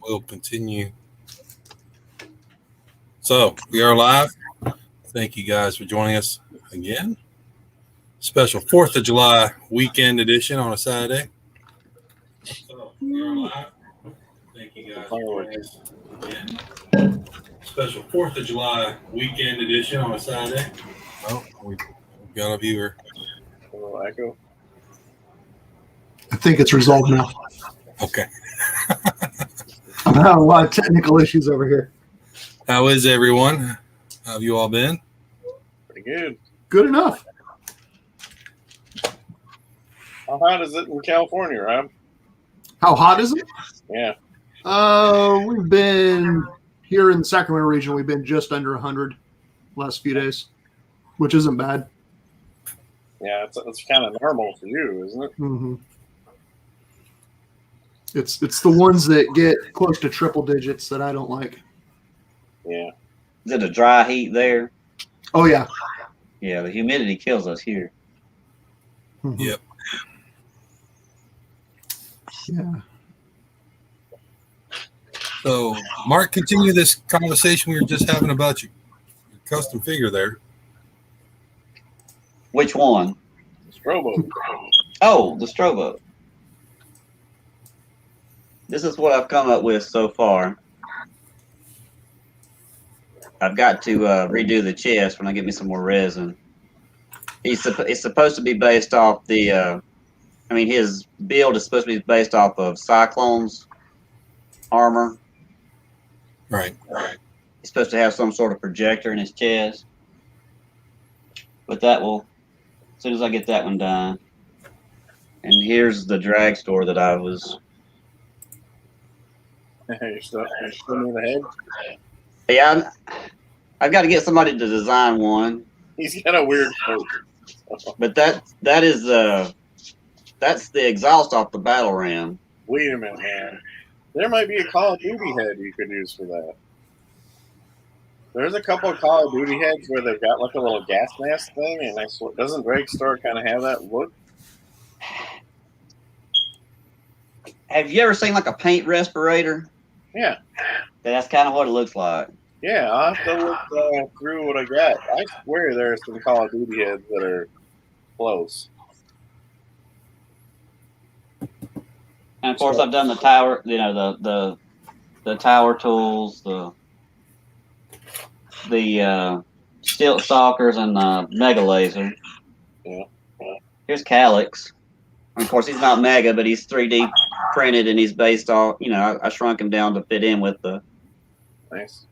We'll continue. So we are live. Thank you guys for joining us again. Special 4th of July weekend edition on a Saturday. So we are live. Thank you guys for joining us again. Special 4th of July weekend edition on a Saturday. Oh, we've got a viewer. A little echo. I think it's resolved now. Okay. I'm having a lot of technical issues over here. How is everyone? How have you all been? Pretty good. Good enough. How hot is it in California, Rob? How hot is it? Yeah. We've been here in the Sacramento region. We've been just under 100 last few days, which isn't bad. Yeah, it's kind of normal for you, isn't it? Mm-hmm. It's the ones that get close to triple digits that I don't like. Yeah. Is it a dry heat there? Oh yeah. Yeah, the humidity kills us here. Mm-hmm. Yep. Yeah. So, Mark, continue this conversation we were just having about your custom figure there. Which one? Strobo. Oh, the Strobo. This is what I've come up with so far. I've got to redo the chest when I get me some more resin. It's supposed to be based off the, his build is supposed to be based off of Cyclone's armor. Right. He's supposed to have some sort of projector in his chest. But that will, as soon as I get that one done. And here's the drag store that I was. You're still in the head? Yeah, I've got to get somebody to design one. He's got a weird coat. But that is that's the exhaust off the battle ram. Wait a minute, man. There might be a Call of Duty head you could use for that. There's a couple of Call of Duty heads where they've got like a little gas mask thing, and doesn't Drake Store kind of have that look? Have you ever seen like a paint respirator? Yeah. That's kind of what it looks like. Yeah, I'll have to look through what I got. I swear there's some Call of Duty heads that are close. And of course, I've done the tower. You know, the tower tools, the stilt stalkers, and the mega laser. Yeah. Here's Calyx. And of course, he's not mega, but he's 3D printed, and he's based off. You know, I shrunk him down to fit in with the. Nice.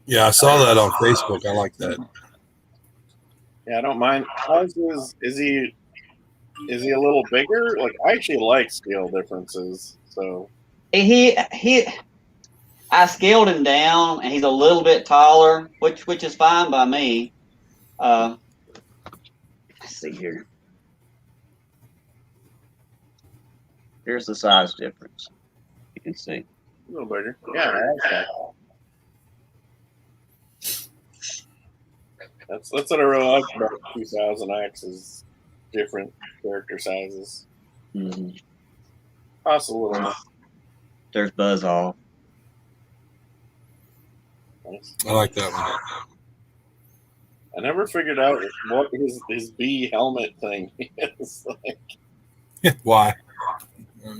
Yeah, I saw that on Facebook. I like that. Yeah, I don't mind. How's is he a little bigger? Like, I actually like scale differences. So I scaled him down, and he's a little bit taller, which is fine by me. Let's see here. Here's the size difference. You can see. A little bigger. Yeah, I like that. That's what I really like about 2000X is different character sizes. Mm-hmm. Costs a little more. There's Buzzsaw. Nice. I like that one. I never figured out what his bee helmet thing is. Like, Why?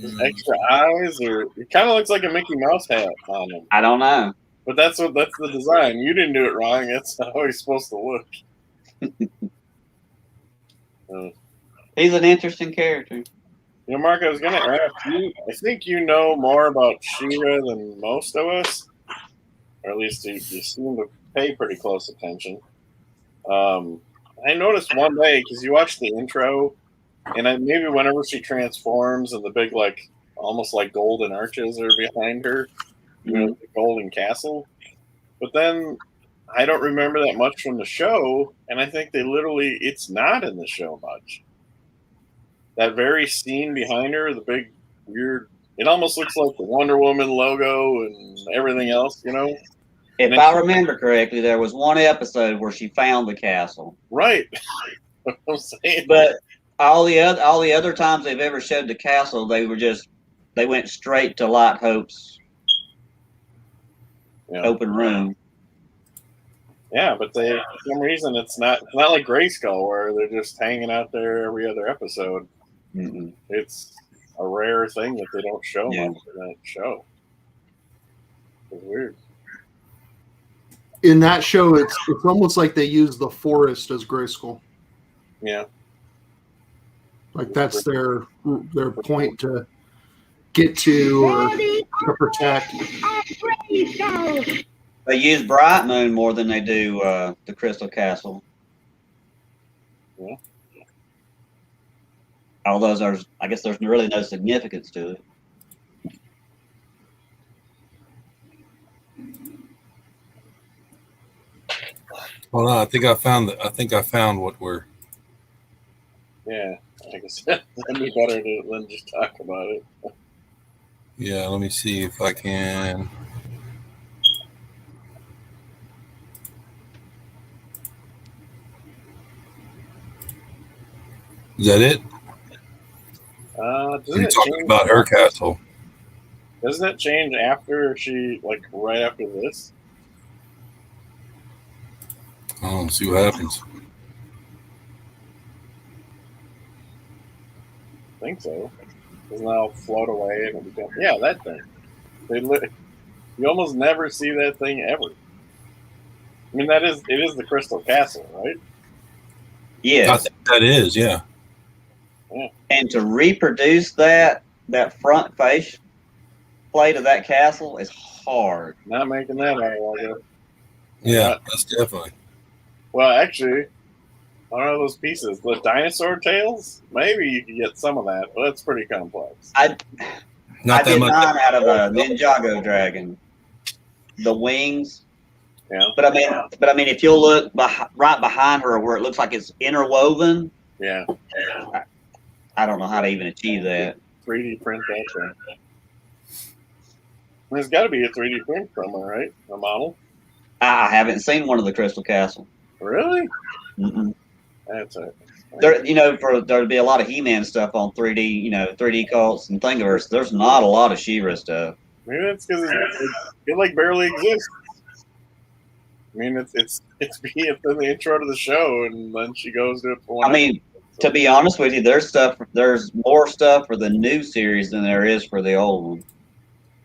his extra eyes, or it kind of looks like a Mickey Mouse hat on him. I don't know. But that's the design. You didn't do it wrong. That's how he's supposed to look. He's an interesting character. You know, Mark, I was going to ask you, I think you know more about She-Ra than most of us, or at least you seem to pay pretty close attention. I noticed one day, because you watched the intro, and maybe whenever she transforms and the big, like, almost like golden arches are behind her, you know, the golden castle. But then I don't remember that much from the show, and I think it's not in the show much. That very scene behind her, the big weird, it almost looks like the Wonder Woman logo and everything else, you know? If I remember correctly, there was one episode where she found the castle. Right. I'm saying. But all the other times they've ever showed the castle, they were just they went straight to Light Hope's Yeah. open room. Yeah, but they for some reason it's not like Grayskull where they're just hanging out there every other episode. Mm-mm. It's a rare thing that they don't show Yeah. much in that show. It's weird. In that show, it's almost like they use the forest as Grayskull. Yeah. Like that's their point to get to or to protect. They use Bright Moon more than they do the Crystal Castle. Yeah. Although I guess there's really no significance to it. Hold on, I think I found what we're. Yeah. I guess that'd be better than just talk about it. Yeah, let me see if I can. Is that it? Doesn't You're it talking change? about her castle. Doesn't it change after she right after this? Oh, see what happens. I think so. Doesn't that all float away and it becomes that thing. You almost never see that thing ever. I mean, it is the Crystal Castle, right? Yes. I think that is, yeah. And to reproduce that front face plate of that castle is hard. Not making that out of it. Yeah, that's definitely. Well, actually, one of those pieces, the dinosaur tails, maybe you can get some of that, but it's pretty complex. I Not that did much. mine out of a Ninjago dragon. The wings. Yeah. But I mean, if you'll look right behind her where it looks like it's interwoven. Yeah. I don't know how to even achieve that. 3D print that thing. There's got to be a 3D print from her, right? A model. I haven't seen one of the Crystal Castle. Really? Mm-mm. That's it. There'd be a lot of He-Man stuff on 3D, 3D cults and Thingiverse. There's not a lot of She-Ra stuff. Maybe that's because it barely exists. I mean, it's in the intro to the show, and then she goes to it for one. I mean, to be honest with you, there's more stuff for the new series than there is for the old one.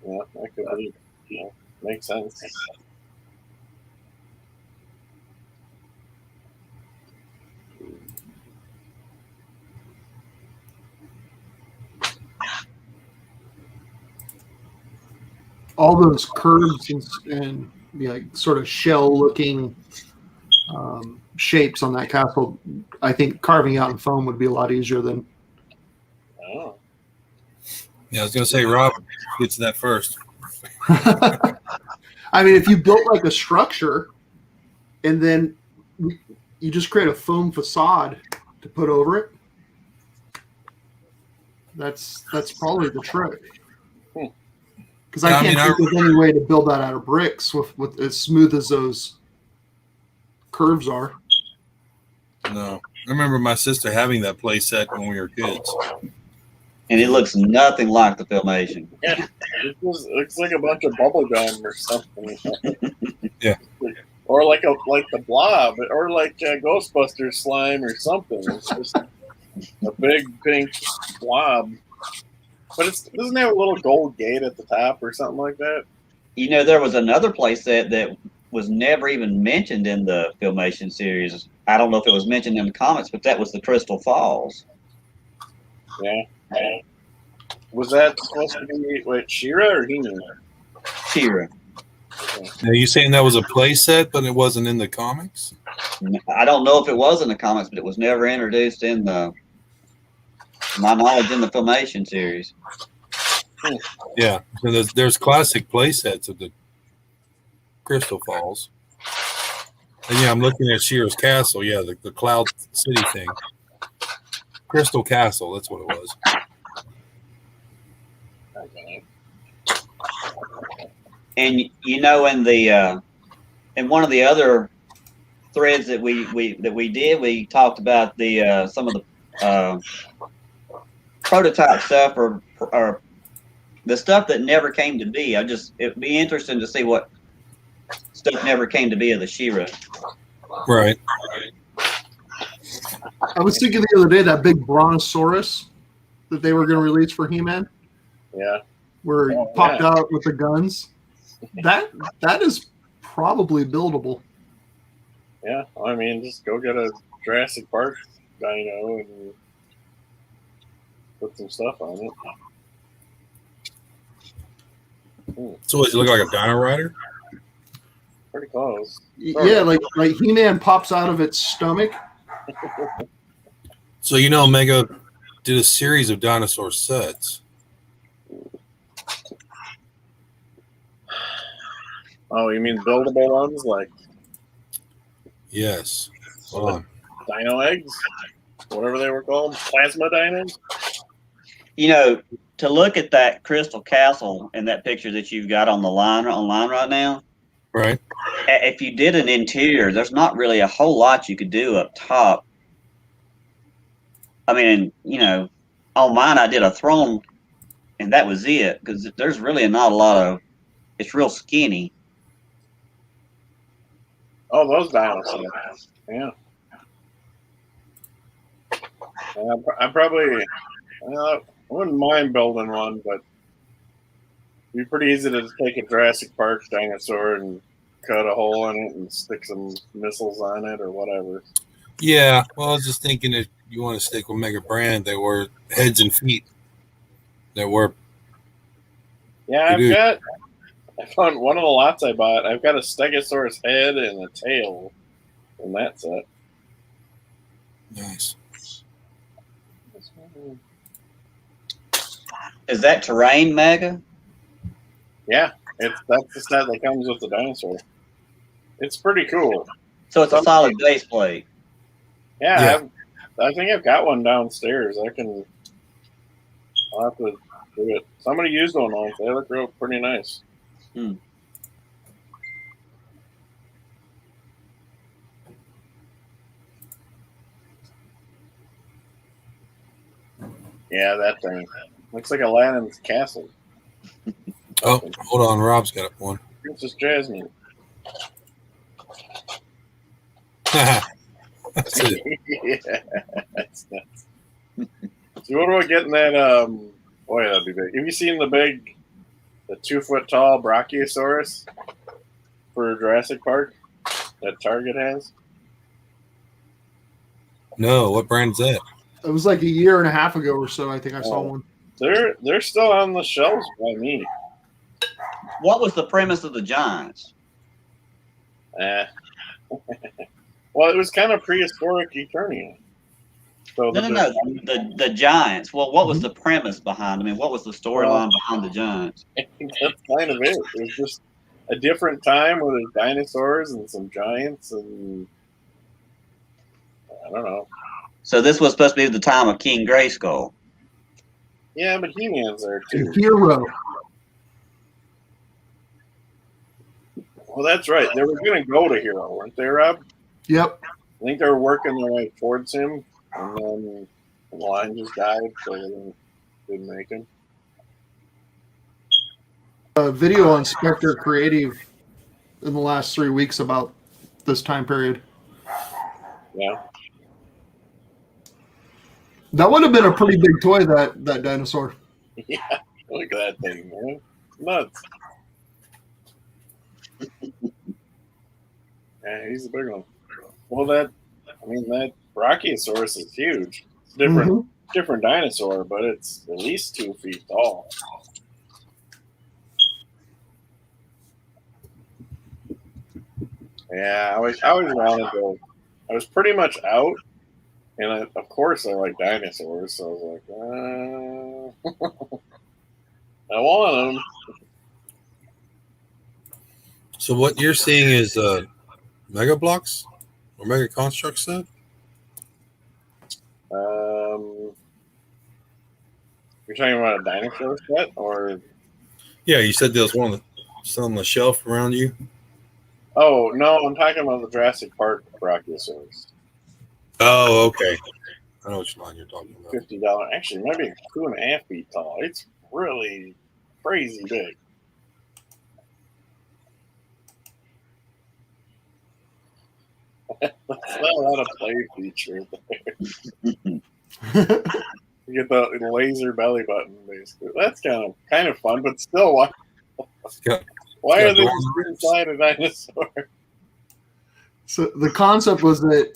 Yeah, that could be. Yeah, makes sense. All those curves and sort of shell-looking shapes on that castle, I think carving out in foam would be a lot easier than. Oh. Yeah, I was going to say, Rob gets that first. I mean, if you built like a structure and then you just create a foam facade to put over it, that's probably the trick. Because I can't think of any way to build that out of bricks with as smooth as those curves are. No. I remember my sister having that play set when we were kids. And it looks nothing like the Filmation. Yeah, it looks like a bunch of bubble gum or something. Yeah. Or like the Blob, or like Ghostbusters slime or something. It's just a big pink blob. But doesn't it have a little gold gate at the top or something like that? There was another playset that was never even mentioned in the Filmation series. I don't know if it was mentioned in the comics, but that was the Crystal Falls. Yeah. Was that supposed to be She-Ra or He-Man? She-Ra. Now, you saying that was a play set, but it wasn't in the comics? I don't know if it was in the comics, but it was never introduced in my knowledge in the Filmation series. Yeah, so there's classic play sets of the Crystal Falls. And yeah, I'm looking at She-Ra's castle. Yeah, the Cloud City thing. Crystal Castle, that's what it was. Okay. And in one of the other threads that we did, we talked about some of the prototype stuff or The stuff that never came to be. It'd be interesting to see what stuff never came to be of the She-Ra. Right. I was thinking the other day that big brontosaurus that they were going to release for He-Man, Yeah. where he popped out with the guns. That is probably buildable. Yeah. I mean, just go get a Jurassic Park dino and put some stuff on it. So does it look like a dino rider? Pretty close. Yeah, like He-Man pops out of its stomach. So you know, Mega did a series of dinosaur sets. Oh, you mean buildable ones like Yes. Hold on. dino eggs? Whatever they were called? Plasma dinos? You know, to look at that Crystal Castle and that picture that you've got online right now, Right. if you did an interior, there's not really a whole lot you could do up top. I mean, you know, on mine I did a throne, and that was it, because there's really not a lot of. It's real skinny. Oh, those dinosaurs. Yeah. I probably, I wouldn't mind building one, but it'd be pretty easy to just take a Jurassic Park dinosaur and cut a hole in it and stick some missiles on it or whatever. Yeah. Well, I was just thinking if you want to stick with Mega Brand, they were heads and feet. They were. Yeah, I found one of the lots I bought. I've got a Stegosaurus head and a tail in that set. Nice. Is that terrain, Mega? Yeah, that's the set that comes with the dinosaur. It's pretty cool. So it's a solid base plate. Yeah. I think I've got one downstairs. I'll have to do it. Somebody used one once. They look pretty nice. Yeah, that thing. Looks like Aladdin's castle. Oh, hold on. Rob's got one. Princess Jasmine. That's it. Yeah, that's nuts. So what do I get in that? Boy, that'd be big. Have you seen the 2 foot tall Brachiosaurus for Jurassic Park that Target has? No, what brand's that? It was like a year and a half ago or so. I think I saw one. They're still on the shelves by me. What was the premise of the Giants? Well, it was kind of prehistoric Eternia. So No. The Giants. Well, what was the premise behind? I mean, what was the storyline behind the Giants? That's kind of it. It was just a different time where there's dinosaurs and some giants and I don't know. So this was supposed to be the time of King Grayskull. Yeah, but He-Man's there too. Hero. Well, that's right. They were going to go to Hero, weren't they, Rob? Yep. I think they were working their way towards him, and then the line just died, so they didn't make him. A video on Spectre Creative in the last 3 weeks about this time period. Yeah. That would have been a pretty big toy, that dinosaur. Yeah. Look at that thing, man. Nuts. Yeah, he's a big one. Well, that Brachiosaurus is huge. It's a different dinosaur, but it's at least 2 feet tall. Yeah, I always wanted to. I was pretty much out, and of course I like dinosaurs, so I was like, I want them. So what you're seeing is Mega Blocks or Mega Construx set? You're talking about a dinosaur set, or? Yeah, you said there was one that's on the shelf around you. Oh no, I'm talking about the Jurassic Park Brachiosaurus. Oh, okay. I know which line you're talking about. $50. Actually, it might be 2.5 feet tall. It's really crazy big. That's not a lot of play feature there. You get the laser belly button, basically. That's kind of fun, but still, why are they just inside a dinosaur? So the concept was that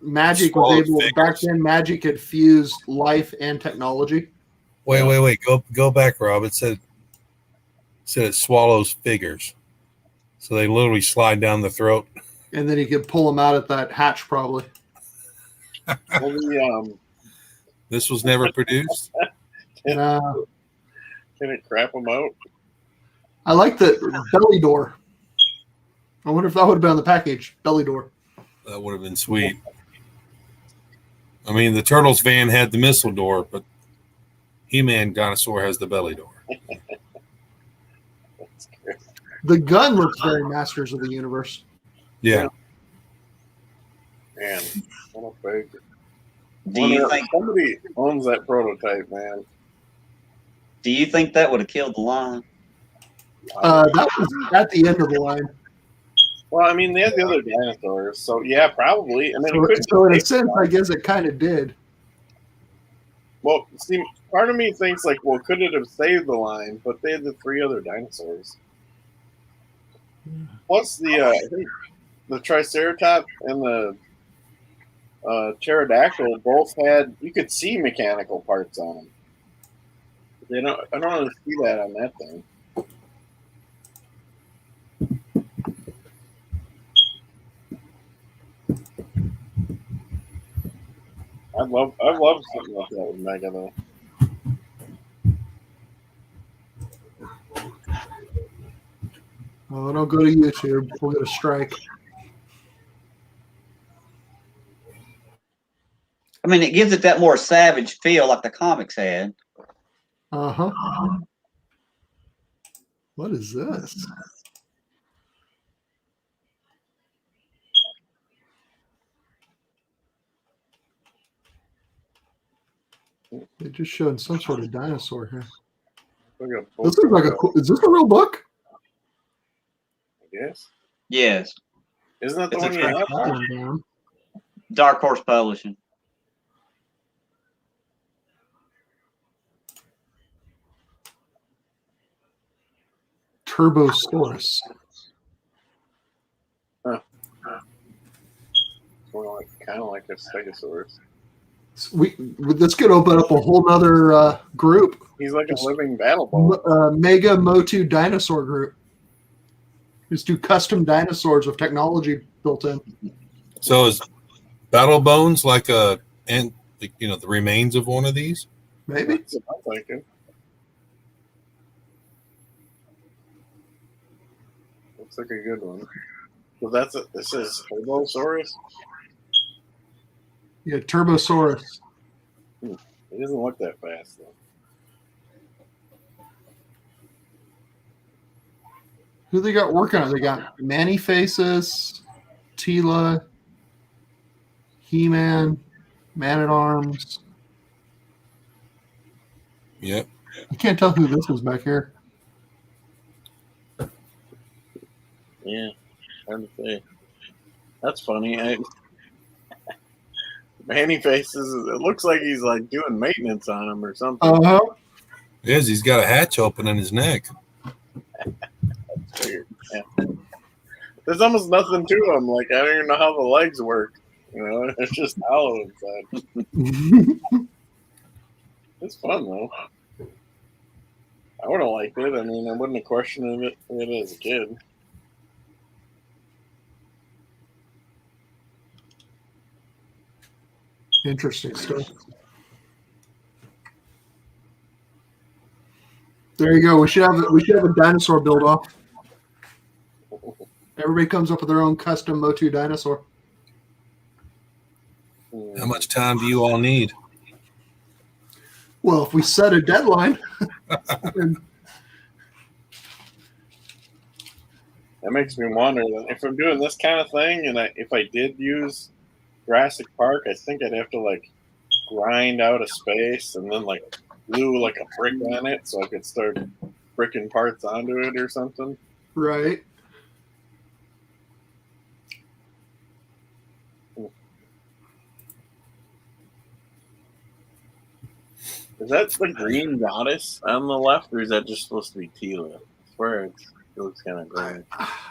Magic was able back then. Magic had fused life and technology. Wait. Go back, Rob. It said it swallows figures, so they literally slide down the throat. And then he could pull them out at that hatch, probably. Well, This was never produced. No. Can it crap them out? I like the belly door. I wonder if that would have been on the package. Belly door. That would have been sweet. I mean, the Turtles van had the missile door, but He-Man Dinosaur has the belly door. The gun looks very Masters of the Universe. Yeah. Man, what a big. Do you think somebody owns that prototype, man? Do you think that would have killed the line? That was at the end of the line. Well, I mean, they had the other dinosaurs, so yeah, probably. I mean, So in a sense, I guess it kind of did. Well, see, part of me thinks like, well, could it have saved the line? But they had the 3 other dinosaurs. Plus I think the Triceratops and the Pterodactyl both had. You could see mechanical parts on them. I don't really see that on that thing. I'd love something like that with Mega though. Oh, don't go to YouTube. We'll get a strike. I mean, it gives it that more savage feel like the comics had. Uh-huh. What is this? They just showed some sort of dinosaur here. This looks like is this a real book? I guess. Yes. Isn't that the one you have? Dark Horse Publishing. Turbosaurus. Huh. Kind of like a Stegosaurus. This could open up a whole nother group. He's like a living battle ball. Mega MotU dinosaur group. Just do custom dinosaurs with technology built in. So is Battle Bones like the remains of one of these? Maybe. That's what I'm thinking. Looks like a good one. So this is Turbosaurus? Yeah, Turbosaurus. It doesn't look that fast, though. Who they got working on? They got Manny Faces, Tila, He-Man, Man-at-Arms. Yep. I can't tell who this is back here. Yeah, hard to say. That's funny. Manny Faces, it looks like he's like doing maintenance on him or something. Uh-huh. Yes, he's got a hatch open in his neck. That's weird. Yeah. There's almost nothing to him. Like, I don't even know how the legs work. You know, it's just hollow inside. It's fun, though. I would have liked it. I mean, I wouldn't have questioned it as a kid. Interesting stuff. There you go. We should have a dinosaur build off. Everybody comes up with their own custom MotU dinosaur. How much time do you all need? Well, if we set a deadline. That makes me wonder if I'm doing this kind of thing, and if I did use Jurassic Park, I think I'd have to like grind out a space and then like glue like a brick on it so I could start bricking parts onto it or something. Right. Is that the green goddess on the left, or is that just supposed to be Tila? I swear it looks kind of green.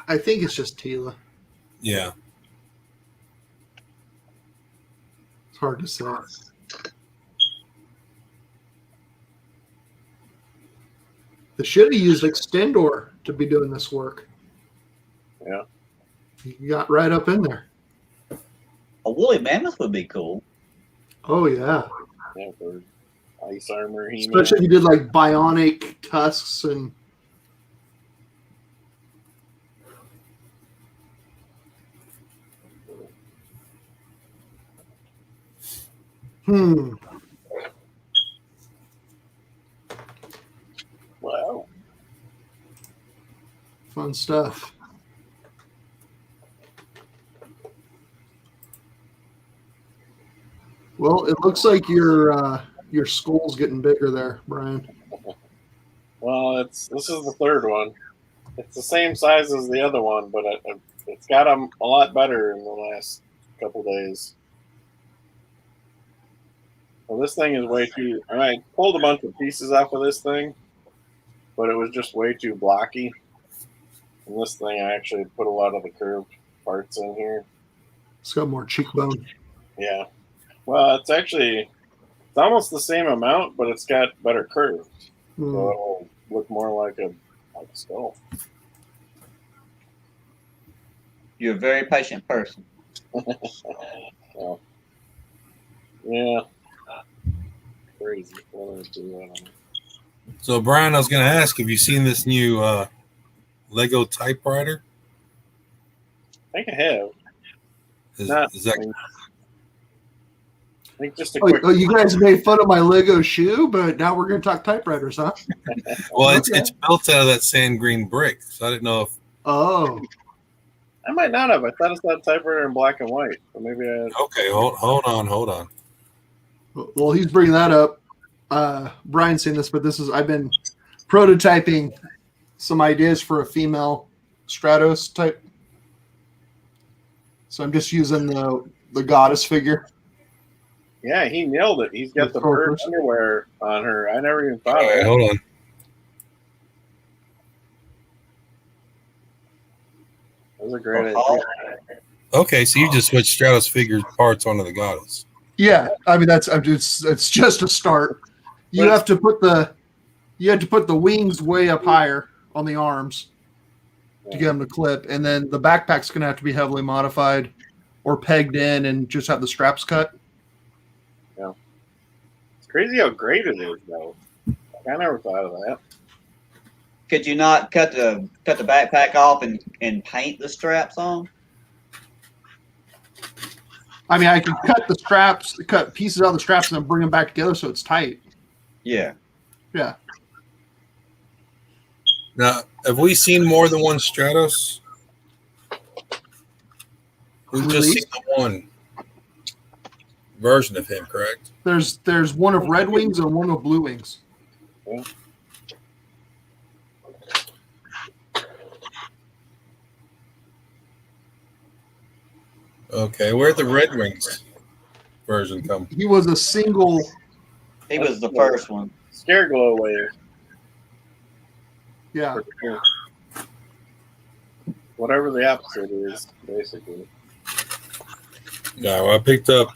I think it's just Tila. Yeah. It's hard to say. They should have used Extendor to be doing this work. Yeah. You got right up in there. A woolly mammoth would be cool. Oh, yeah. Yeah, for ice armor. Especially if you did like bionic tusks and. Wow. Fun stuff. Well, it looks like your skull's getting bigger there, Brian. Well, this is the third one. It's the same size as the other one, but it's got them a lot better in the last couple days. Well, this thing is way too. I pulled a bunch of pieces off of this thing, but it was just way too blocky. And this thing, I actually put a lot of the curved parts in here. It's got more cheekbone. Yeah. Well, it's almost the same amount, but it's got better curves. So it'll look more like a skull. You're a very patient person. Well, yeah. Crazy. What do I do? I don't know. So, Brian, I was going to ask, have you seen this new Lego typewriter? I think I have. Is that I think just a quick. Oh, you guys made fun of my Lego shoe, but now we're going to talk typewriters, huh? well? Okay. It's built out of that sand green brick, so I didn't know if. Oh, I might not have. I thought it's that typewriter in black and white, but maybe I. Okay, hold on. well, he's bringing that up. Brian's seen this, but I've been prototyping some ideas for a female Stratos type. So I'm just using the goddess figure. Yeah, he nailed it. He's got the The bird purpose. underwear on her. I never even thought All of right, it. hold on. That was a great Oh, idea. Okay, so you just switched Stratos figure parts onto the goddess. Yeah, I mean it's just a start. You have to put the wings way up higher on the arms to get them to clip, and then the backpack's going to have to be heavily modified or pegged in and just have the straps cut. It's crazy how great it is, though. I never thought of that. could you not cut the backpack off and paint the straps on? I mean, I can cut pieces out of the straps, and then bring them back together so it's tight. Yeah. Yeah. Now, have we seen more than one Stratos? We've just seen the one version of him, correct? There's one of red wings and one of blue wings. Yeah. Okay, where'd the Red Wings version come? He was a single. He was the first one. Scare glow wave. Yeah. For sure. Whatever the opposite is, basically. No, I picked up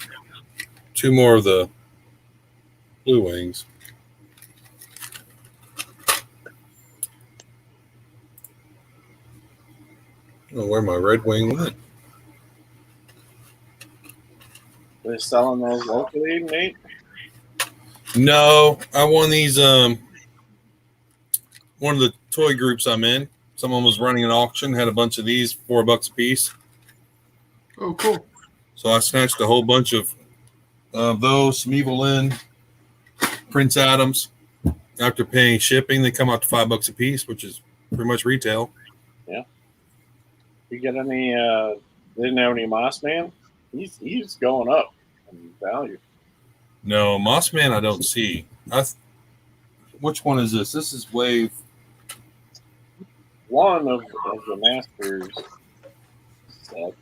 2 more of the Blue Wings. I don't know where my Red Wing went. They're selling those locally, Nate? No, I won these. One of the toy groups I'm in, someone was running an auction, had a bunch of these, $4 a piece. Oh, cool. So I snatched a whole bunch of those, some Evelyn, Prince Adams. After paying shipping, they come out to $5 a piece, which is pretty much retail. Yeah. You get any? Didn't have any Moss Man? He's going up in value. No, Moss Man I don't see. Which one is this? This is Wave one of the Masters set.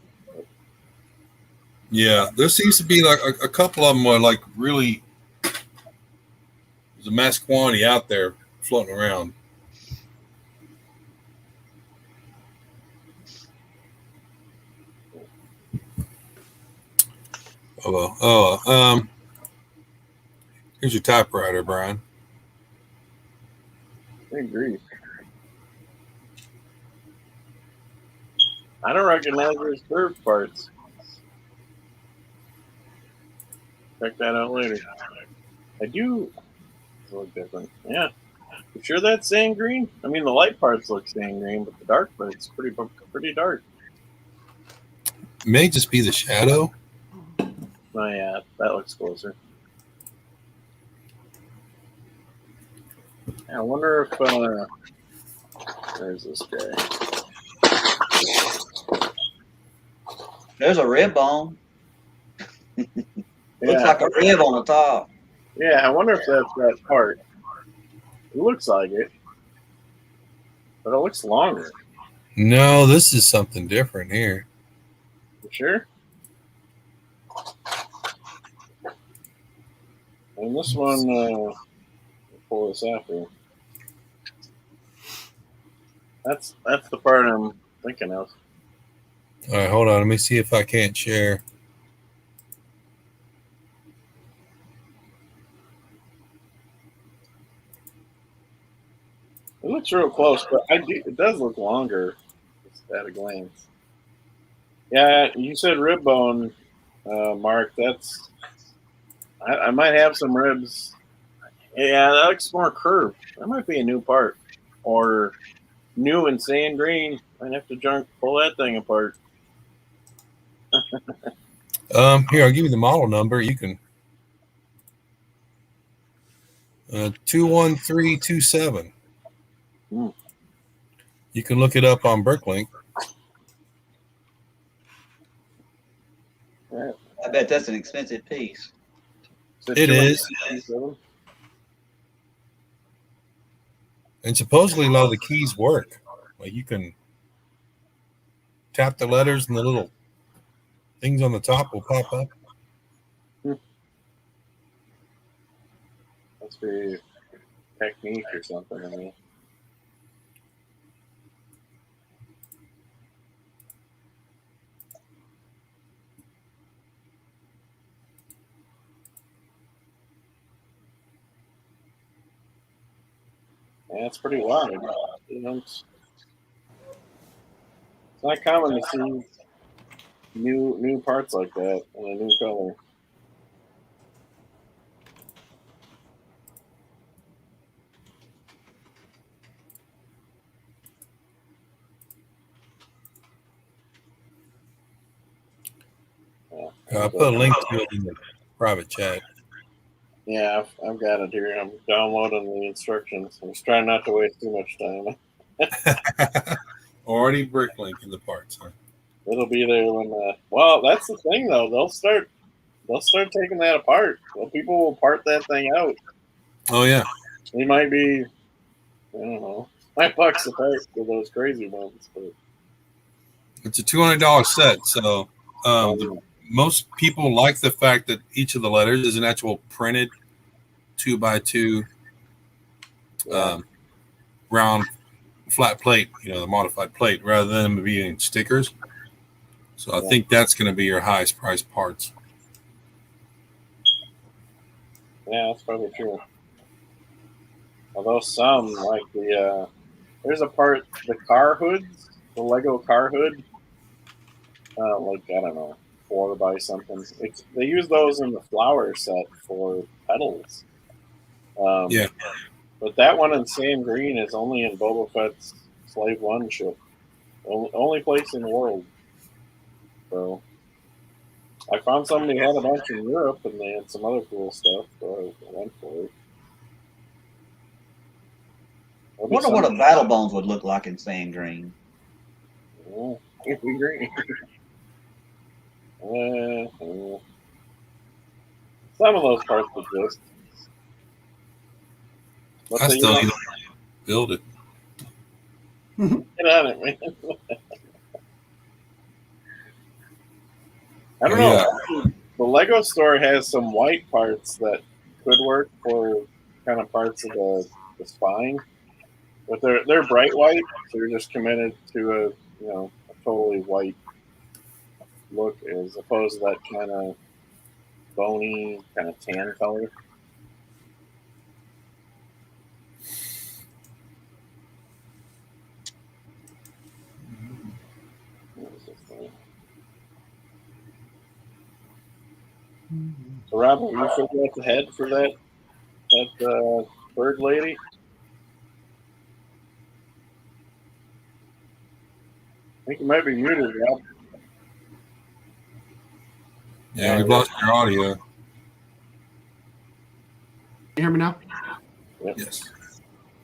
Yeah, there seems to be like a couple of them are like really. There's a mass quantity out there floating around. Here's your typewriter, Brian. I agree. I don't recognize those curved parts. Check that out later. I do look different. Yeah. You sure that's sand green? I mean, the light parts look sand green, but the dark part's pretty dark. It may just be the shadow. Oh, yeah. That looks closer. I wonder if there's this guy. There's a rib bone. Looks Yeah. like a rib on the top. Yeah, I wonder if that's that part. It looks like it, but it looks longer. No, this is something different here. You sure? And this one, pull this after. That's the part I'm thinking of. All right, hold on. Let me see if I can't share. It looks real close, but it does look longer just at a glance. Yeah, you said rib bone, Mark. That's I might have some ribs. Yeah, that looks more curved. That might be a new part, or new and sand green. Might have to pull that thing apart. Here, I'll give you the model number. You can 21327. Hmm. You can look it up on Bricklink. Yeah. I bet that's an expensive piece. It is. And supposedly a lot of the keys work. Like you can tap the letters and the little things on the top will pop up. Must be technique or something. I mean. Yeah, it's pretty wide. You know, it's not common to see new parts like that in a new color. I put a link to it in the private chat. Yeah, I've got it here. I'm downloading the instructions. I'm just trying not to waste too much time. Already Bricklink in the parts, huh? It'll be there when. Well, that's the thing though. They'll start taking that apart. Well, people will part that thing out. Oh yeah. They might be, I don't know, $5 a part for those crazy ones. But It's a $200 set. So most people like the fact that each of the letters is an actual printed 2x2 round flat plate, the modified plate, rather than them being stickers. So I think that's going to be your highest price parts. Yeah, that's probably true. Although some, like there's a part, the car hoods, the Lego car hood, like, I don't know, 4 by something. They use those in the flower set for pedals. Yeah. But that one in sand green is only in Boba Fett's Slave 1 ship. Only place in the world. So I found somebody had a bunch in Europe, and they had some other cool stuff, so I went for it. I wonder what a battle bones would look like in sand green. Yeah, it'd be green. Some of those parts exist. But I still need to build it. Get on it, man. I don't know. The Lego store has some white parts that could work for kind of parts of the spine, but they're bright white, so you're just committed to a totally white look as opposed to that kind of bony, kind of tan color. So, Rob, have you figured out the head for that bird lady? I think you might be muted, Rob. Yeah, we've lost your audio. You hear me now? Yep. Yes.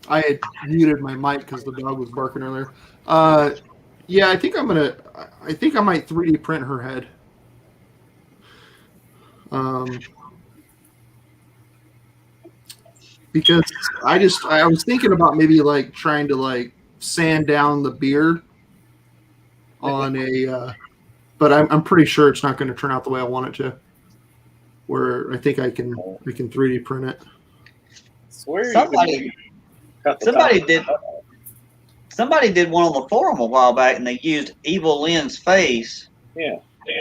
I had muted my mic because the dog was barking earlier. Yeah, I think I might 3D print her head. Because I was thinking about maybe like trying to like sand down the beard on a, but I'm pretty sure it's not going to turn out the way I want it to. Where I think I can 3D print it. Somebody did one on the forum a while back, and they used Evil Lynn's face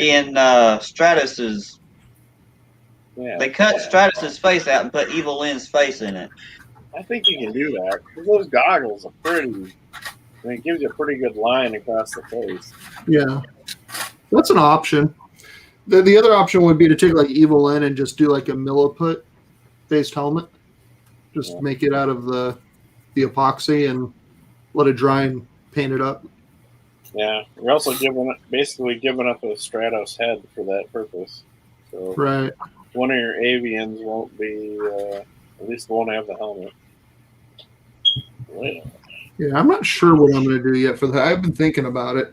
in Stratus's. Yeah. They cut Stratus's face out and put Evil Lynn's face in it. I think you can do that. Those goggles are pretty. It gives you a pretty good line across the face. Yeah, that's an option. The other option would be to take like Evil Lynn and just do like a milliput based helmet. Just make it out of the epoxy and let it dry and paint it up. Yeah, you're also basically giving up a Stratos head for that purpose. So right. One of your avians won't be, at least won't have the helmet. Well. Yeah, I'm not sure what I'm going to do yet for that. I've been thinking about it.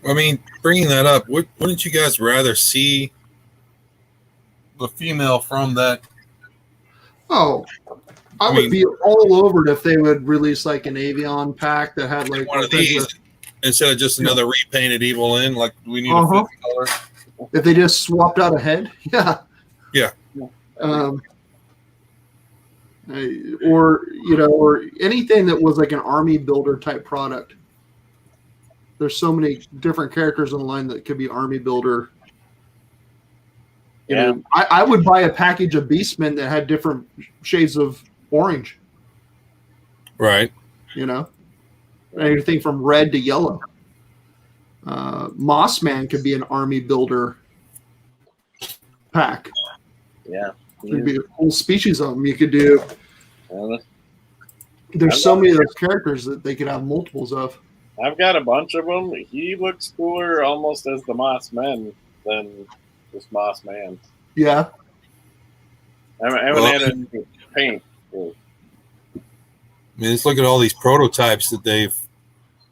I mean, bringing that up, wouldn't you guys rather see the female from that? Oh, I would be all over it if they would release like an Avion pack that had like one of these instead of just another repainted Evil Lynn. Like we need a fifth color. If they just swapped out a head, yeah. Or anything that was like an army builder type product. There's so many different characters in the line that could be army builder. You know, I would buy a package of Beastmen that had different shades of orange. Right. Anything from red to yellow. Mossman could be an army builder pack. Yeah. There'd be a whole species of them. You could do. There's so many of those characters that they could have multiples of. I've got a bunch of them. He looks cooler almost as the Moss Men than just Moss Man. Yeah. I haven't had any paint. I mean, let's look at all these prototypes that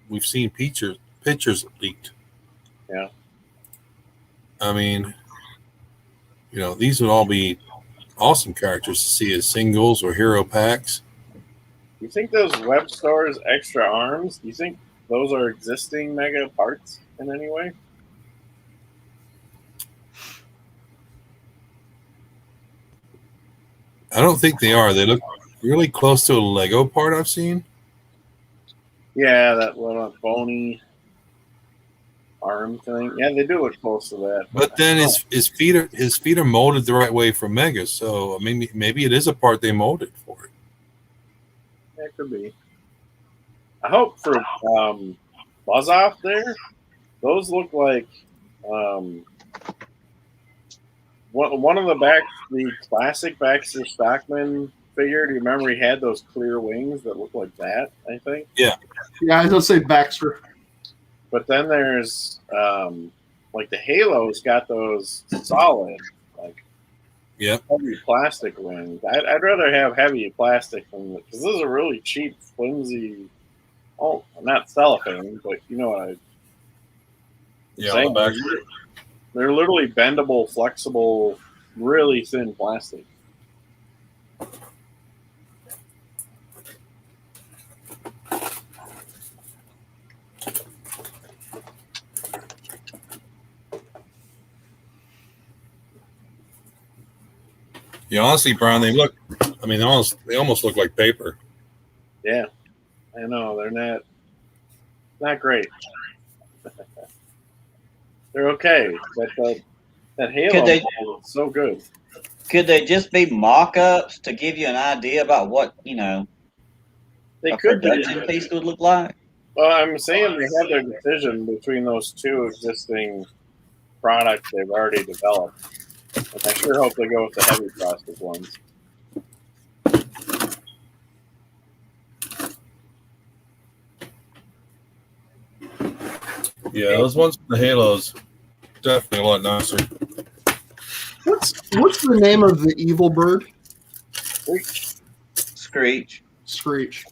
we've seen pictures leaked. Yeah. I mean, these would all be awesome characters to see as singles or hero packs. You think those web stores extra arms? Do you think those are existing mega parts in any way? I don't think they are. They look really close to a Lego part I've seen. Yeah, that little bony arm thing. Yeah, they do look close to that. But then his feet are molded the right way for Mega. So I mean, maybe it is a part they molded for it. Yeah, it could be. I hope for Buzz Off there, those look like one of the classic Baxter Stockman figure. Do you remember he had those clear wings that look like that? I think. Yeah, I was gonna say Baxter. But then there's like the Halo's got those solid heavy plastic wings. I'd rather have heavy plastic because those are really cheap, flimsy. Oh, not cellophane, but you know what I'm saying. They're literally bendable, flexible really thin plastic. Yeah, honestly, Brian, they look. I mean, they almost look like paper. Yeah, I know they're not great. They're okay, but that Halo they- model is so good. Could they just be mock-ups to give you an idea about what They a could be. production piece would look like? Well, I'm saying they have their decision between those two existing products they've already developed. And I sure hope they go with the heavy plastic ones. Yeah, those ones with the halos definitely a lot nicer. What's the name of the evil bird? Screech. Screech.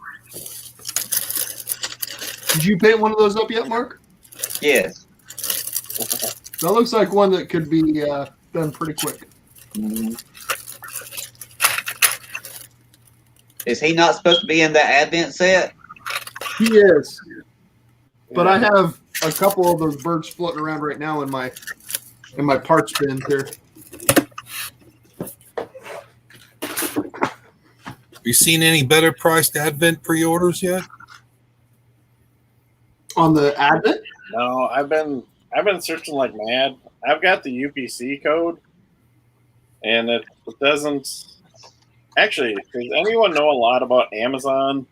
Did you paint one of those up yet, Mark? Yes. That looks like one that could be done pretty quick. Mm-hmm. Is he not supposed to be in that Advent set? He is. But I have a couple of those birds floating around right now in my parts bin here. Have you seen any better priced Advent pre-orders yet? On the Advent? No, I've been searching like mad. I've got the UPC code, and it doesn't. Actually, does anyone know a lot about Amazon?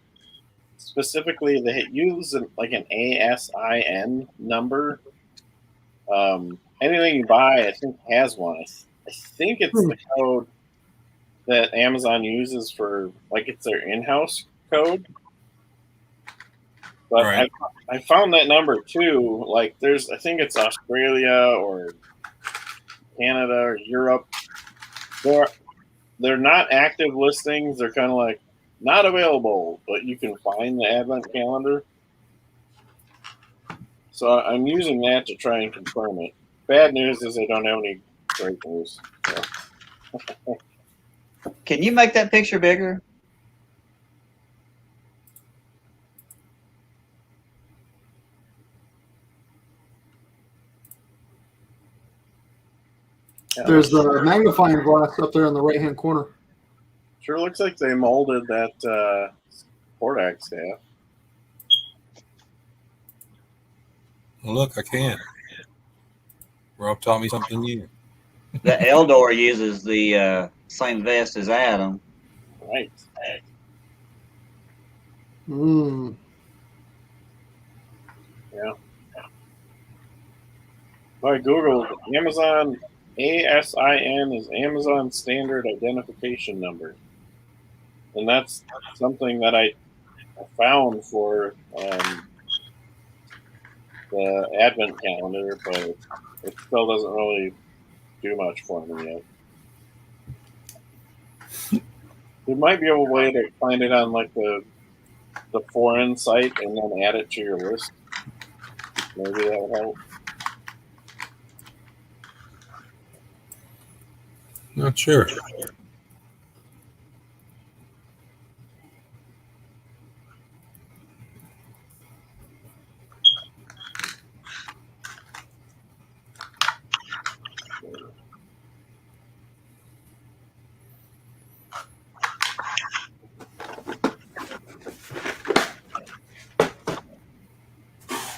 Specifically, they use an ASIN number. Anything you buy, I think, has one. I think it's the code that Amazon uses for, it's their in-house code. But Right. I found that number too. I think it's Australia or Canada or Europe. They're not active listings. They're kind of not available, but you can find the Advent calendar. So I'm using that to try and confirm it. Bad news is I don't have any great news. So. Can you make that picture bigger? Yeah, There's the magnifying glass up there in the right-hand corner. sure looks like they molded that Portac staff. Well, look, I can. Rob taught me something new. The Eldor uses the same vest as Adam. Right. Mm. Yeah. I Googled Amazon. ASIN is Amazon Standard Identification Number. And that's something that I found for the Advent calendar, but it still doesn't really do much for me yet. There might be a way to find it on the foreign site and then add it to your list. Maybe that would help. Not sure.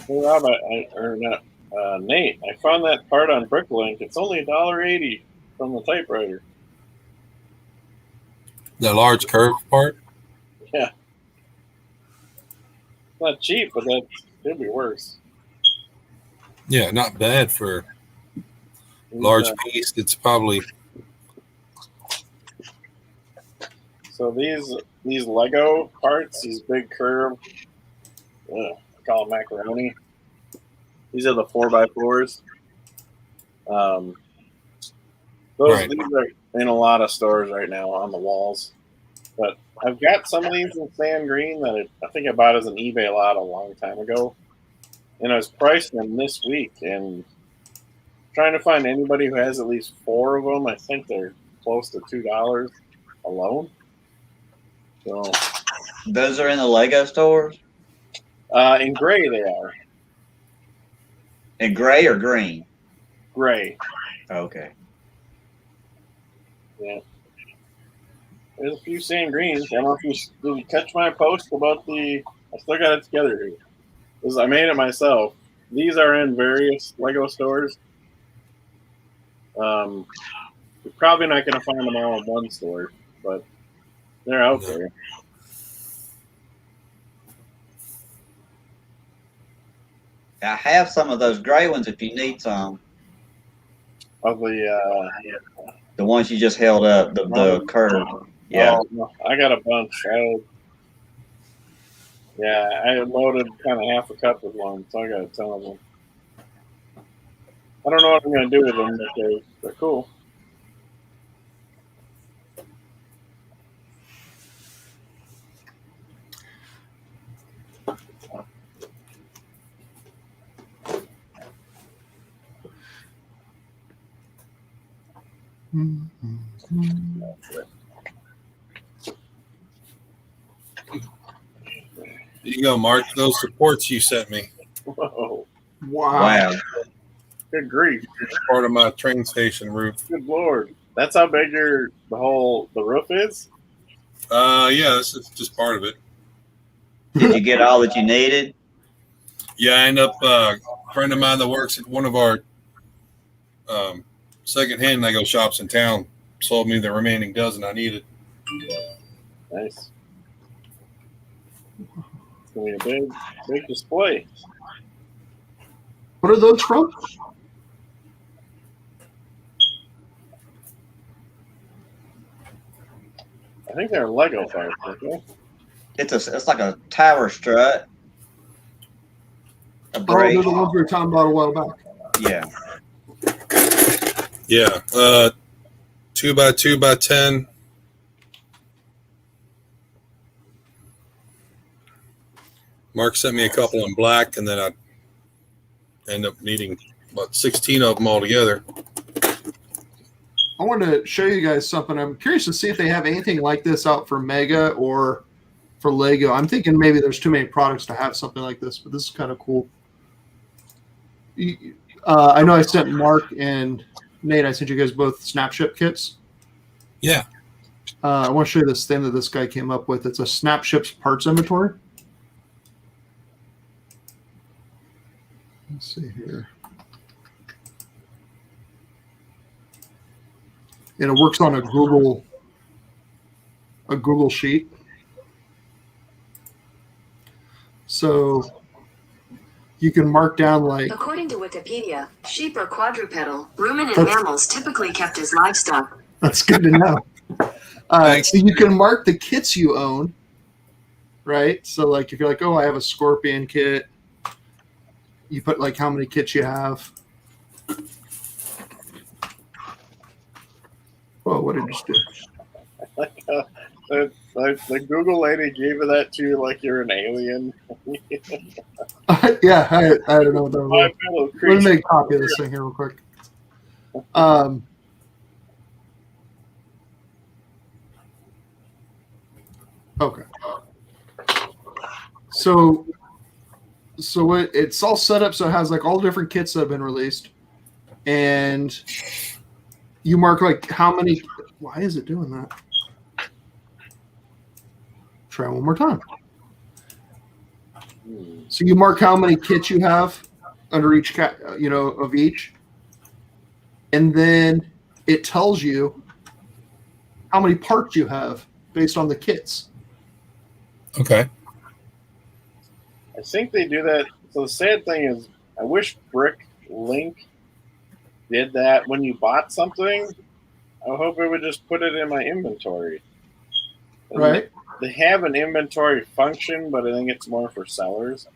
Hey Rob, Nate, I found that part on Bricklink. It's only $1.80 from the typewriter. The large curved part? Yeah. It's not cheap, but that could be worse. Yeah, not bad for large piece. It's probably. So these Lego parts, these big curved, I call them macaroni. These are the 4x4s. These are in a lot of stores right now on the walls. But I've got some of these in sand green that I think I bought as an eBay lot a long time ago. And I was pricing them this week, and trying to find anybody who has at least 4 of them. I think they're close to $2 alone. So Those are in the Lego stores? in gray they are. In gray or green? Gray. Okay. Yeah. There's a few sand greens. I don't know if did you catch my post about the. I still got it together here. I made it myself. These are in various Lego stores. You're probably not going to find them all in one store, but they're out there. I have some of those gray ones if you need some. Of the ones you just held up, the curve. Yeah. Oh, no, I got a bunch. I loaded kind of half a cup with one, so I got a ton of them. I don't know what I'm going to do with them, but they're cool. There you go, Mark. Those supports you sent me. Whoa. Wow. Good grief. It's part of my train station roof. Good Lord. That's how big the roof is? Yeah, this is just part of it. Did you get all that you needed? Yeah, I end up a friend of mine that works at one of our secondhand Lego shops in town sold me the remaining dozen I needed. Nice. It's going to be a big display. What are those from? I think they're Lego parts, okay? It's like a tower strut. A Oh, brake. they're the ones we were talking about a while back. Yeah. Yeah, 2x2x10. Mark sent me a couple in black, and then I end up needing about 16 of them all together. I wanted to show you guys something. I'm curious to see if they have anything like this out for Mega or for Lego. I'm thinking maybe there's too many products to have something like this, but this is kind of cool. I know I sent Mark and Nate, I sent you guys both Snapship kits. Yeah. I want to show you this thing that this guy came up with. It's a Snapship's parts inventory. Let's see here. And it works on a Google sheet. So you can mark down like. According to Wikipedia, sheep are quadrupedal. Ruminant mammals typically kept as livestock. That's good to know. So you can mark the kits you own, right? So like if you're like, oh, I have a scorpion kit, you put like how many kits you have. Whoa, what did you just do? The Google lady gave that to you like you're an alien. Yeah, I don't know what that was. Let me make a copy of this thing here real quick. Okay. So it's all set up so it has like all different kits that have been released, and you mark like how many. Why is it doing that? Try one more time. So you mark how many kits you have under each of each, and then it tells you how many parts you have based on the kits. Okay. I think they do that. So the sad thing is, I wish Brick Link did that when you bought something. I hope it would just put it in my inventory. Right. They have an inventory function, but I think it's more for sellers.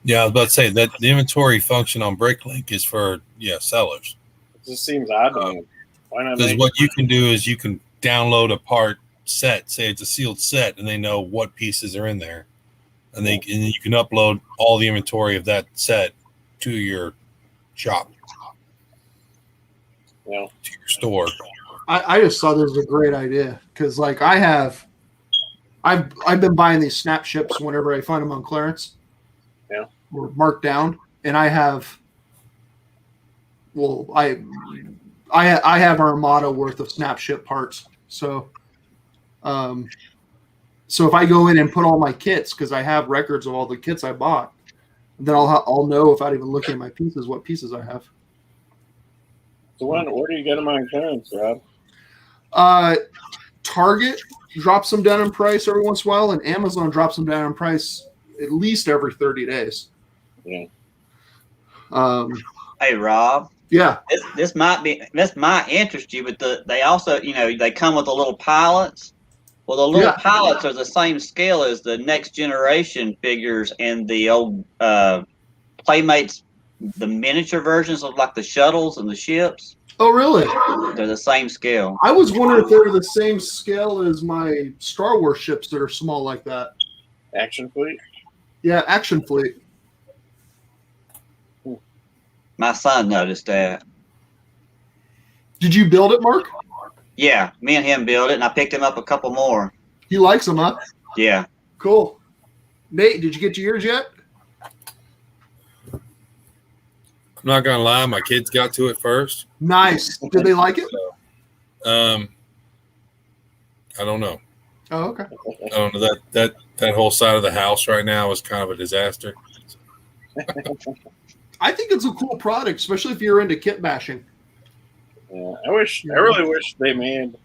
Yeah, I was about to say that the inventory function on BrickLink is for sellers. It just seems odd to me. Why not? Because what you can do is you can download a part set, say it's a sealed set, and they know what pieces are in there, and you can upload all the inventory of that set to your shop. Yeah. to your store. I just thought this was a great idea because, like, I've been buying these snap ships whenever I find them on clearance, Yeah. or marked down, and I have, well, I have our Armada worth of snap ship parts, so so if I go in and put all my kits, because I have records of all the kits I bought, then I'll know without even looking at my pieces what pieces I have. So where do you get them on clearance, Rob? Target drops them down in price every once in a while, and Amazon drops them down in price at least every 30 days. Yeah. Hey, Rob. Yeah. This might interest you, but they also, they come with the little pilots. Well, the little pilots are the same scale as the next generation figures and the old Playmates, the miniature versions of like the shuttles and the ships. Oh, really? They're the same scale. I was wondering if they were the same scale as my Star Wars ships that are small like that. Action Fleet? Yeah, Action Fleet. My son noticed that. Did you build it, Mark? Yeah, me and him built it, and I picked him up a couple more. He likes them, huh? Yeah. Cool. Nate, did you get to yours yet? I'm not gonna lie, my kids got to it first. Nice. Did they like it? I don't know. Oh, okay. I don't know that whole side of the house right now is kind of a disaster. I think it's a cool product, especially if you're into kit bashing. Yeah, I really wish they made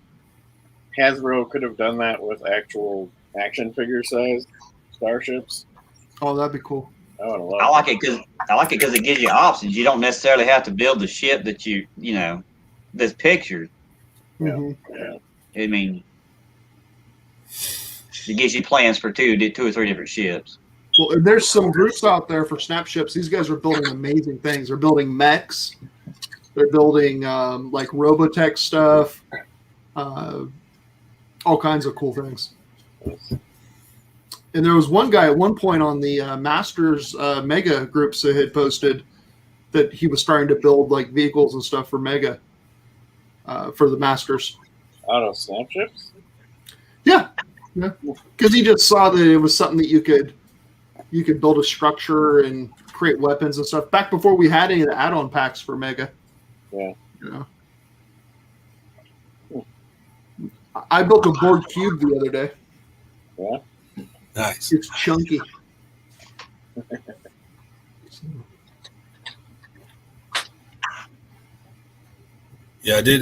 Hasbro could have done that with actual action figure size starships. Oh, that'd be cool. I would have loved. I like it because it gives you options. You don't necessarily have to build the ship that that's pictured. Mhm. Yeah. I mean, it gives you plans for two or three different ships. Well, there's some groups out there for snap ships. These guys are building amazing things. They're building mechs. They're building like Robotech stuff. All kinds of cool things. And there was one guy at one point on the Masters Mega groups that had posted that he was starting to build like vehicles and stuff for Mega for the Masters. Out of snap ships? Yeah. Because he just saw that it was something that you could build a structure and create weapons and stuff back before we had any of the add-on packs for Mega. Yeah. I built a board cube the other day. Yeah. Nice. It's chunky. Yeah, I did.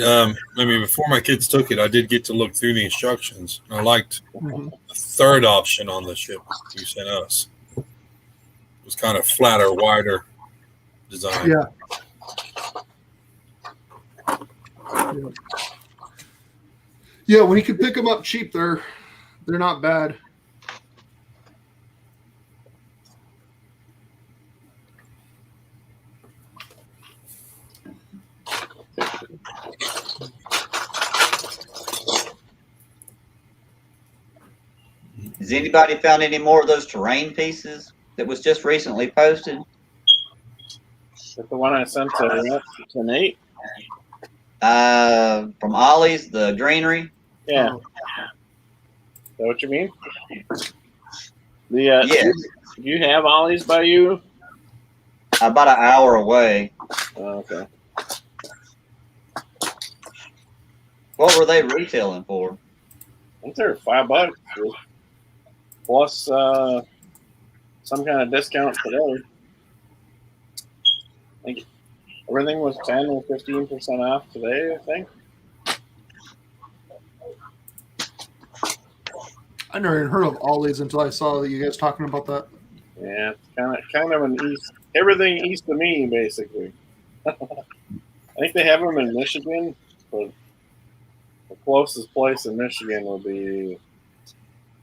Before my kids took it, I did get to look through the instructions. And I liked the third option on the ship you sent us. It was kind of flatter, wider design. Yeah. Yeah, when you can pick them up cheap, they're not bad. Has anybody found any more of those terrain pieces that was just recently posted? Is that the one I sent to Nate? From Ollie's, the greenery. Yeah. Is that what you mean? Yeah. Do you have Ollie's by you? About an hour away. Oh, okay. What were they retailing for? I think they're $5 plus some kind of discount today. I think everything was 10 or 15% off today, I think. I never even heard of Ollie's until I saw you guys talking about that. Yeah, it's kind of an east, everything east of me, basically. I think they have them in Michigan, but the closest place in Michigan will be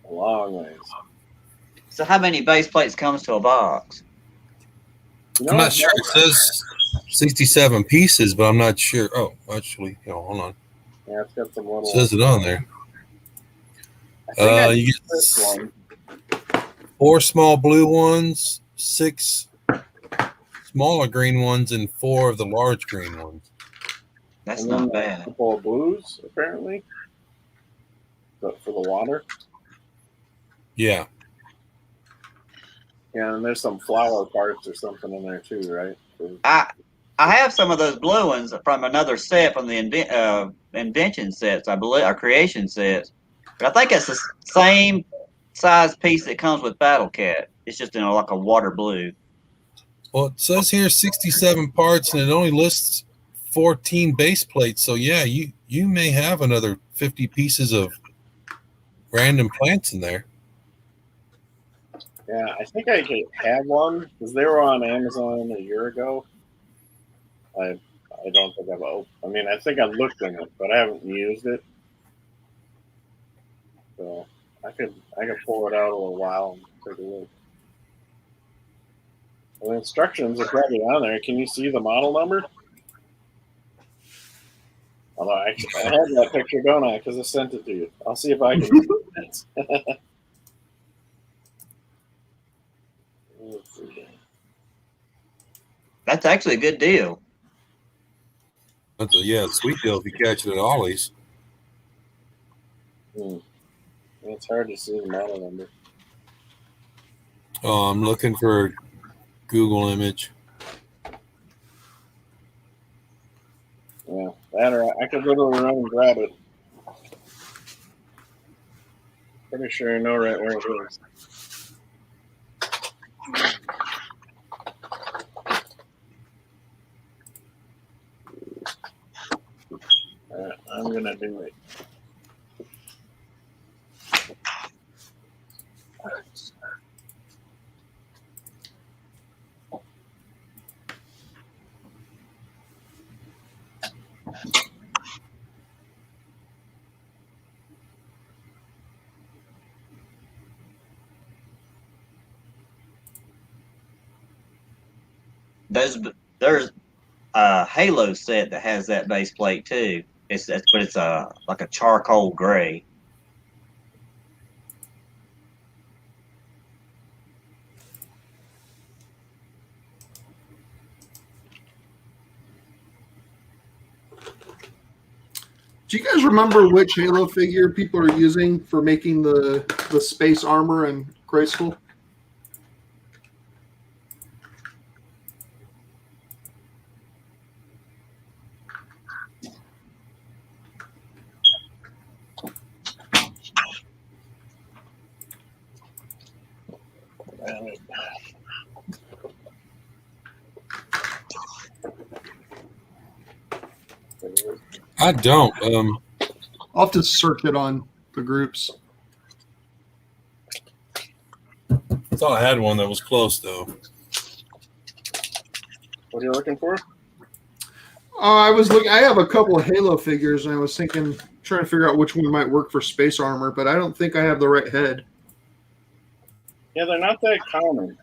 a long ways. So how many base plates comes to a box? I'm not sure. It says 67 pieces, but I'm not sure. Oh, actually, hold on. Yeah, it's got some little. It says it on there. You get this one. 4 small blue ones, 6 smaller green ones, and 4 of the large green ones. That's and not then a bad. couple of blues, apparently. But for the water. Yeah. Yeah, and there's some flower parts or something in there too, right? I have some of those blue ones from another set from the invention sets, I believe, or creation sets. But I think it's the same size piece that comes with Battle Cat. It's just in like a water blue. Well, it says here 67 parts, and it only lists 14 base plates. So yeah, you may have another 50 pieces of random plants in there. Yeah, I think I could have one because they were on Amazon a year ago. I don't think I've opened. I mean, I think I looked in it, but I haven't used it. So I could pull it out a little while and take a look. The instructions are probably on there. Can you see the model number? Although I have that picture, don't I? Because I sent it to you. I'll see if I can. Let's see. That's actually a good deal. That's a sweet deal if you catch it at Ollie's. It's hard to see the model number. Oh, I'm looking for Google image. Yeah, that or I could literally run and grab it. Pretty sure I know right where it is. Alright, I'm gonna do it. There's a Halo set that has that base plate too. But it's like a charcoal gray. Do you guys remember which Halo figure people are using for making the space armor and Grayskull? I don't. I'll have to search it on the groups. I thought I had one that was close though. What are you looking for? I was looking. I have a couple of Halo figures, and I was trying to figure out which one might work for space armor, but I don't think I have the right head. Yeah, they're not that common.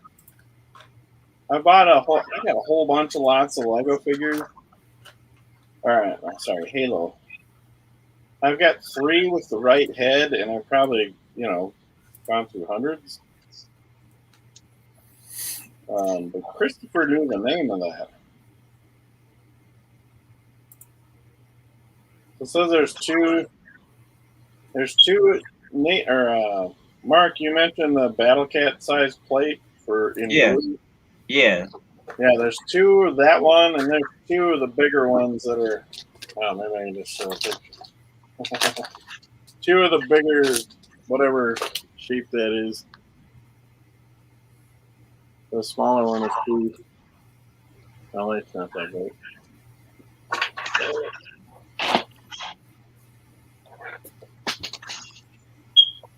I got a whole bunch of lots of Lego figures. Alright, I'm sorry, Halo. I've got 3 with the right head, and I've probably, gone through hundreds. But Christopher knew the name of that. It says there's two. Mark, you mentioned the Battle Cat size plate for blue. Yeah. Yeah, there's 2 of that one, and there's 2 of the bigger ones that are. Oh, maybe I can just show a picture. 2 of the bigger, whatever shape that is. The smaller one is 2. Oh, it's not that big.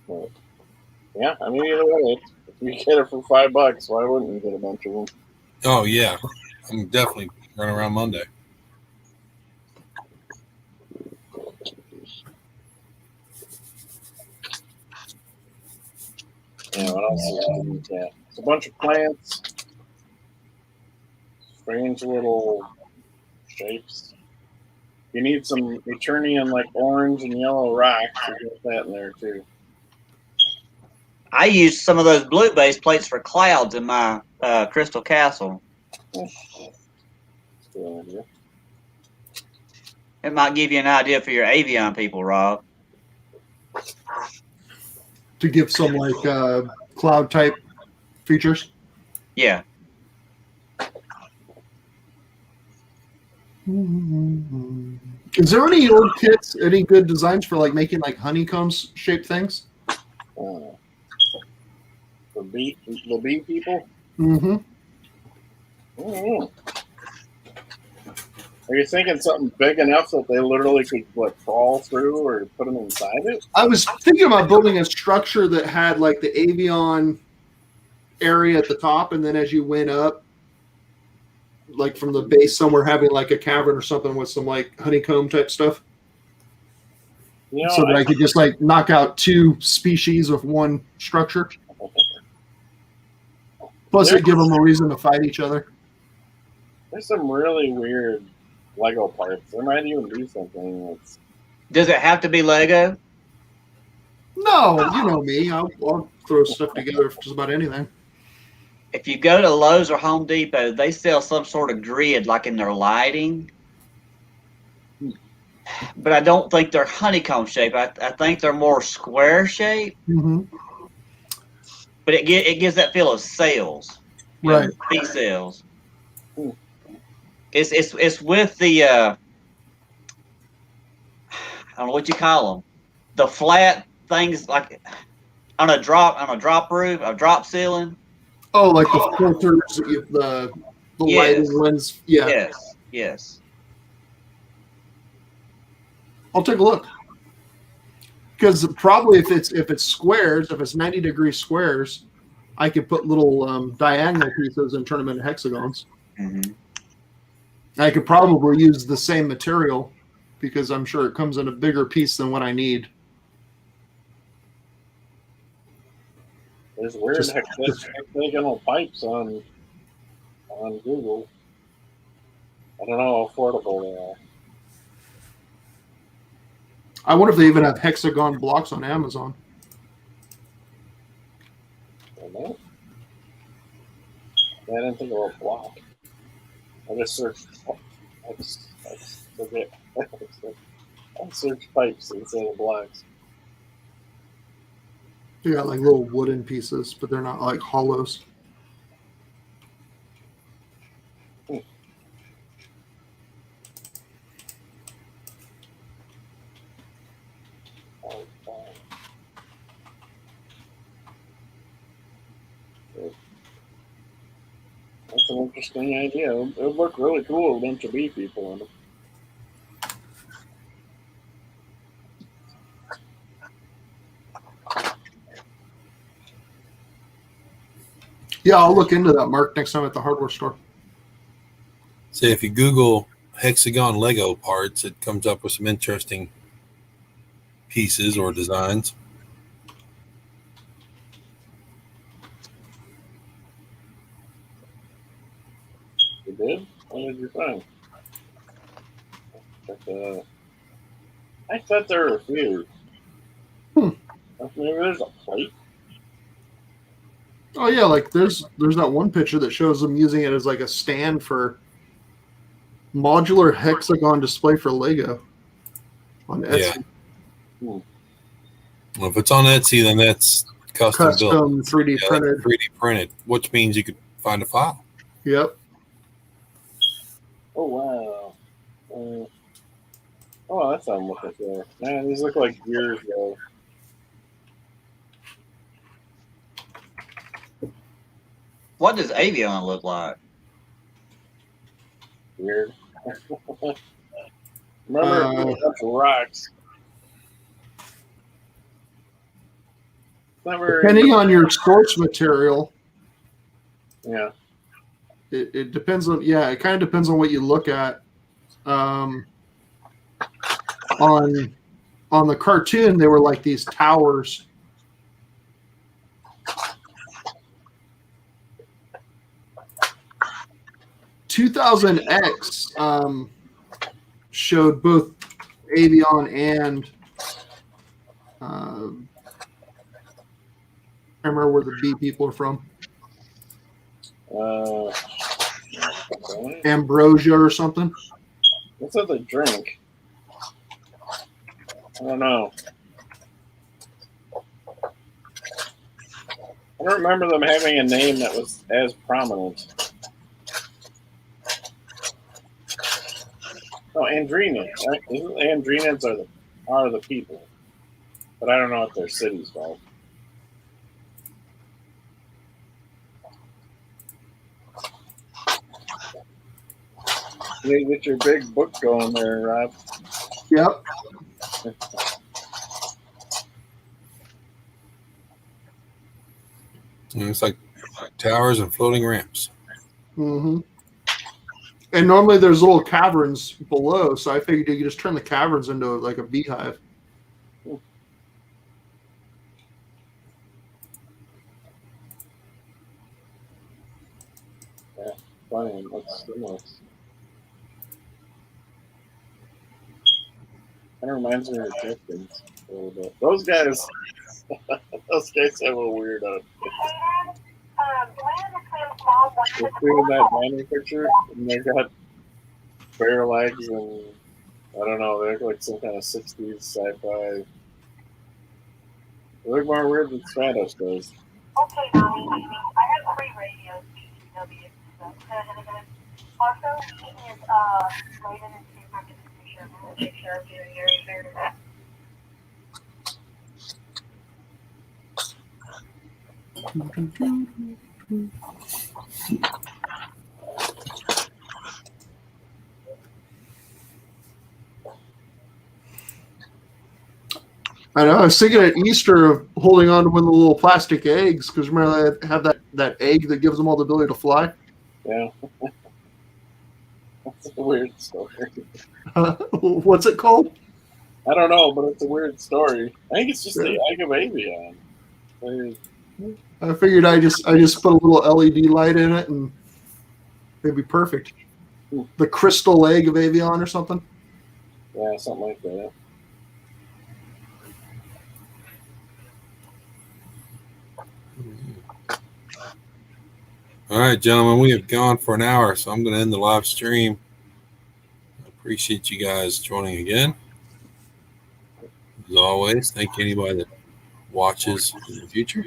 But, yeah, I mean, either way, if you get it for $5, why wouldn't you get a bunch of them? Oh yeah, I'm definitely running around Monday. Yeah, what else is that? It's a bunch of plants. Strange little shapes. You need some Eternian, like orange and yellow rocks to get that in there too. I used some of those blue base plates for clouds in my Crystal Castle. That's a good idea. It might give you an idea for your avion people, Rob. To give some like cloud type features. Yeah. Is there any old kits, any good designs for like making like honeycombs shaped things? The bee people? Mm-hmm. Mm. Are you thinking something big enough that they literally could crawl through or put them inside it? I was thinking about building a structure that had like the avion area at the top, and then as you went up, like from the base somewhere, having like a cavern or something with some like honeycomb type stuff. You know, So that I could just like knock out two species of one structure. Plus, it'd give them a reason to fight each other. There's some really weird Lego parts. There might even be something that's. Does it have to be Lego? No, you know me. I'll throw stuff together for just about anything. If you go to Lowe's or Home Depot, they sell some sort of grid like in their lighting. But I don't think they're honeycomb shape. I think they're more square shape. Mm-hmm. But it gives that feel of sails. Right. Bee sails. It's with the I don't know what you call them. The flat things like on a drop roof, a drop ceiling. Oh, like the filters, the lighting lens. Yeah. Yes. I'll take a look. Because probably if it's squares, if it's 90-degree squares, I could put little diagonal pieces and turn them into hexagons. Mm-hmm. I could probably use the same material because I'm sure it comes in a bigger piece than what I need. There's weird hexagonal pipes on Google. I don't know how affordable they are. I wonder if they even have hexagon blocks on Amazon. I don't know. I didn't think of a block. I just searched. I searched pipes instead of blocks. They got like little wooden pieces, but they're not like hollows. That's an interesting idea. It would look really cool with a bunch of bee people in them. Yeah, I'll look into that, Mark, next time at the hardware store. So if you Google hexagon Lego parts, it comes up with some interesting pieces or designs. You did? What did you find? I thought there were a few. Maybe there's a plate. Oh yeah, like there's that one picture that shows them using it as like a stand for modular hexagon display for Lego on Etsy. Yeah. Well, if it's on Etsy, then that's custom built. 3D printed. 3D printed, which means you could find a file. Yep. Oh wow. Oh, that's what I'm looking for. Man, these look like gears though. What does avion look like? Weird. Remember, that's rocks. Depending on your source material, yeah, it depends on. Yeah, it kind of depends on what you look at. On the cartoon, they were like these towers. $2000X showed both avion and I remember where the bee people are from. okay. Ambrosia or something. What's up the drink? I don't know. I don't remember them having a name that was as prominent. No, Andrenians. Andrenians are the people, but I don't know what their city's called. You get your big book going there, Rob. Yep. And it's like towers and floating ramps. Mm-hmm. And normally there's little caverns below, so I figured you could just turn the caverns into like a beehive. Yeah, funny. What's similar? Kind of reminds me of the Chickens a little bit. Those guys have a weird They're doing that mining picture, and they got bare legs, and I don't know, they look like some kind of 60s sci-fi. They look more weird than Spanish does. Okay, Mommy, I have 3 radios, BTW. Also, he is Raven and Steve have to take care of you and your I know. I was thinking at Easter of holding on to one of the little plastic eggs because remember they have that egg that gives them all the ability to fly. Yeah. That's a weird story. What's it called? I don't know, but it's a weird story. I think it's just the egg of avian. I figured I just put a little LED light in it and it'd be perfect. The crystal egg of avian or something. Yeah, something like that. All right, gentlemen, we have gone for an hour, so I'm going to end the live stream. I appreciate you guys joining again. As always, thank you anybody that watches in the future.